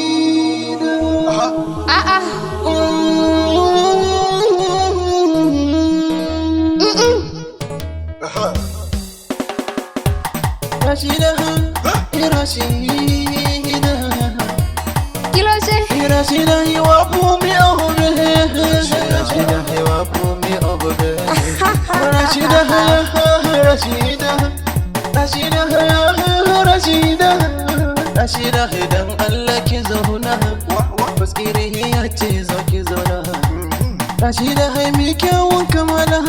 Rashida. A'a. Rashida, Rashida. Kí ló ṣe? Rashida, ìwà fún mi ọ̀bẹ. Rashida, ìwà fún mi ọ̀bẹ. Rashida, Rashida. Rashida, Rashida. Rashida, idan Allah ki zauna. Baskiri ya ce zo ki zauna. Rashida, hai mi kyawun kamala.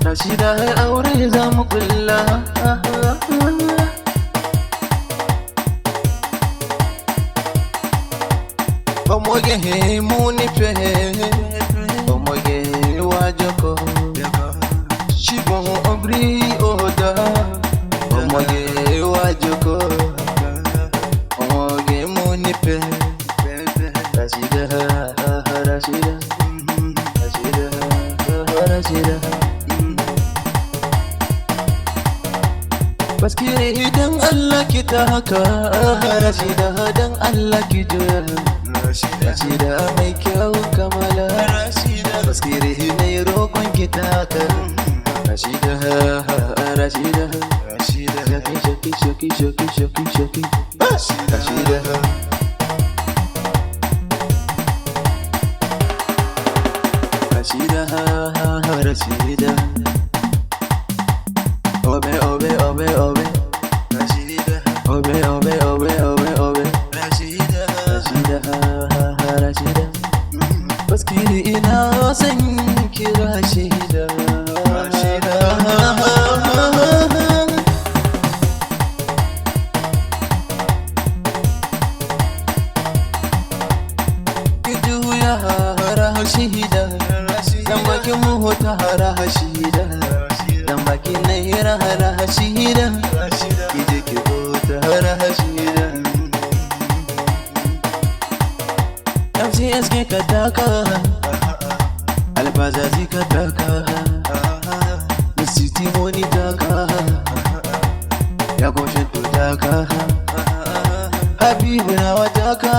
Rashida, hai aure za mu kulla. Omoge muni pe, omoge wajoko. Shibon obri oda, omoge wajoko. Omoge muni pe, Rashida, Rashida, Rashida, Rashida. Baskire idan Allah ki taka, Rashida dan Allah ki juya. Rashida mai kyawun kamala. Baskire ne roƙon ki taka. Rashida, Rashida, shaki shaki shaki shaki shaki shaki. Rashida, Rashida, Rashida. Obe obe obe obe. Rashida, obe obe obe obe obe. Rashida, Rashida, Rashida. Baskiri ina son ki Rashida. Rashida. Ki juya Rashida. Dan baki mu hota Rashida. Dan baki naira Rashida. Ki je ki hota Rashida. MCSK ka taka, Albazazi ka taka, City Money taka, Yagoshin to taka, Habibu nawa taka,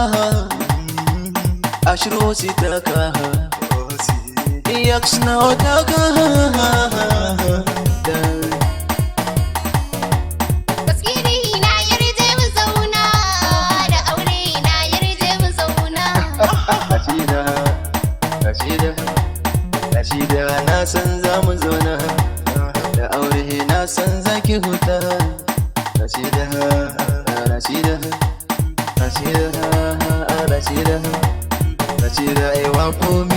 Ashrosi taka, Yaks nawa taka. Baskiri na yarje mu zauna, da aure na yarje mu zauna. Rashida, Rashida, Rashida na san za mu zauna, da aure na san za ki huta. Rashida, Rashida, Rashida, Rashida, Rashida, ewa for me.